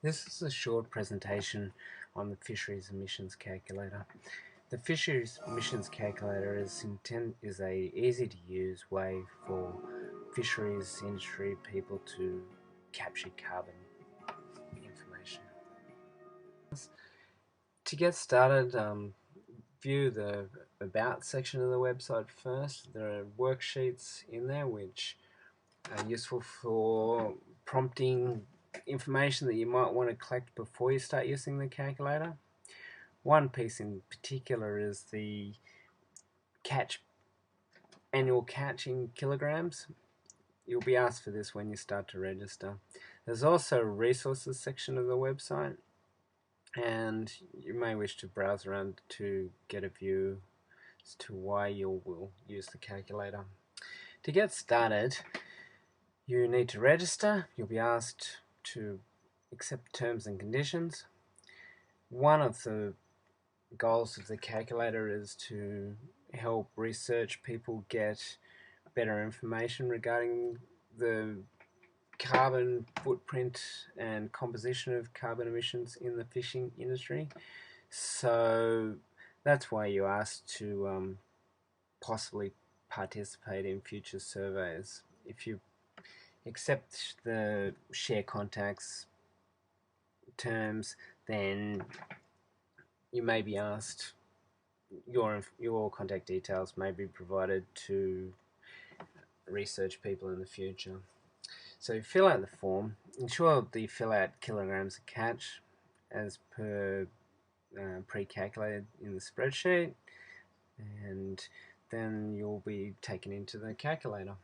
This is a short presentation on the Fisheries Emissions Calculator. The Fisheries Emissions Calculator is a easy to use way for fisheries industry people to capture carbon information. To get started, view the About section of the website first. There are worksheets in there which are useful for prompting information that you might want to collect before you start using the calculator. One piece in particular is the annual catch in kilograms. You'll be asked for this when you start to register. There's also a resources section of the website, and you may wish to browse around to get a view as to why you will use the calculator. To get started, you need to register. You'll be asked to accept terms and conditions. One of the goals of the calculator is to help research people get better information regarding the carbon footprint and composition of carbon emissions in the fishing industry. So that's why you asked to possibly participate in future surveys. If you accept the share contacts terms, then you may be asked, your contact details may be provided to research people in the future. So fill out the form. Ensure that you fill out kilograms of catch as per pre-calculated in the spreadsheet, and then you'll be taken into the calculator.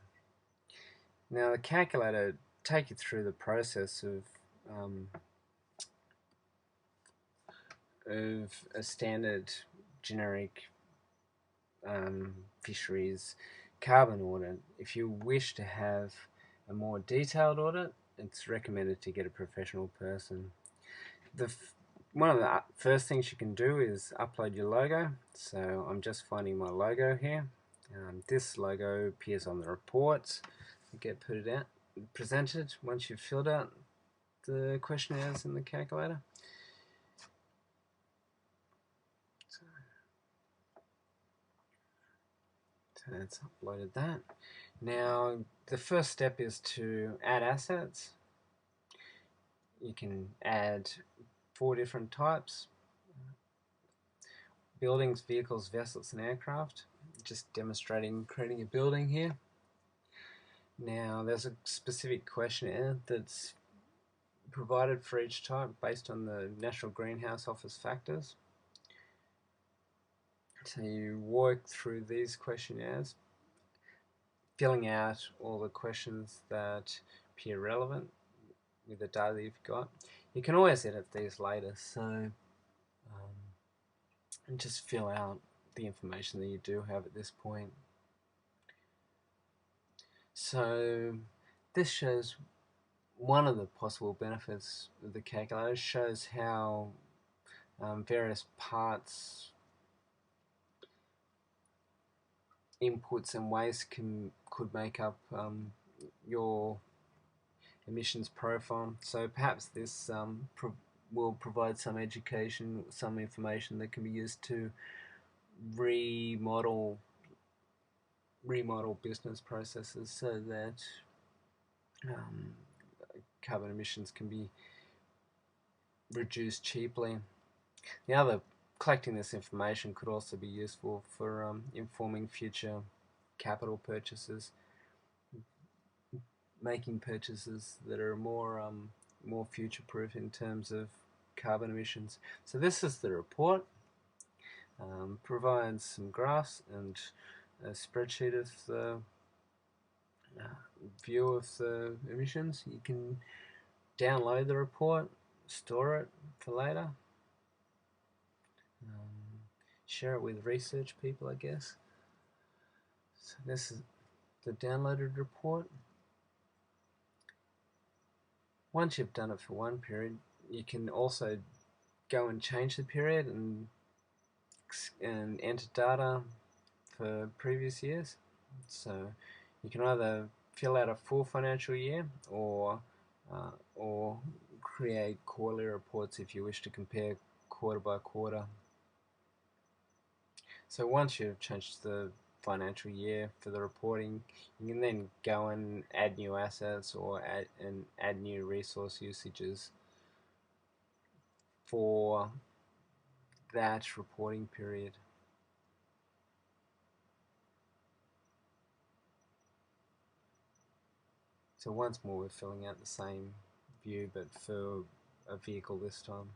Now the calculator take you through the process of a standard generic fisheries carbon audit. If you wish to have a more detailed audit, it's recommended to get a professional person. One of the first things you can do is upload your logo. So I'm just finding my logo here. This logo appears on the reports that get presented once you've filled out the questionnaires in the calculator. So it's uploaded that. Now the first step is to add assets. You can add 4 different types: buildings, vehicles, vessels, and aircraft. Just demonstrating creating a building here. Now there's a specific questionnaire that's provided for each type based on the National Greenhouse Office factors. So you work through these questionnaires, filling out all the questions that appear relevant with the data that you've got. You can always edit these later, so and just fill out the information that you do have at this point. So this shows one of the possible benefits of the calculator. Shows how various parts, inputs and waste could make up your emissions profile. So perhaps this will provide some education, some information that can be used to remodel business processes so that carbon emissions can be reduced cheaply. Collecting this information could also be useful for informing future capital purchases, making purchases that are more future-proof in terms of carbon emissions. So this is the report. Provides some graphs and a spreadsheet of the view of the emissions. You can download the report, store it for later, share it with research people, I guess. So this is the downloaded report. Once you've done it for one period, you can also go and change the period and enter data for previous years. So you can either fill out a full financial year or create quarterly reports if you wish to compare quarter by quarter. So once you've changed the financial year for the reporting, you can then go and add new assets or add new resource usages for that reporting period. So once more we're filling out the same view but for a vehicle this time.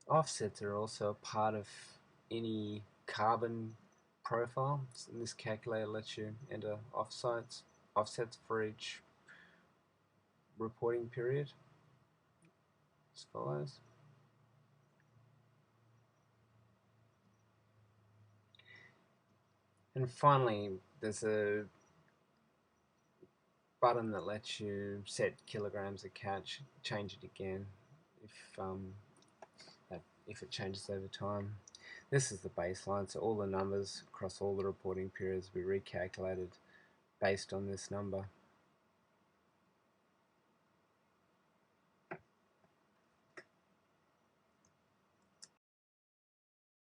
Offsets are also a part of any carbon profile. And this calculator lets you enter offsets for each reporting period as follows. And finally, there's a button that lets you set kilograms of catch, change it again if it changes over time. This is the baseline, so all the numbers across all the reporting periods will be recalculated based on this number.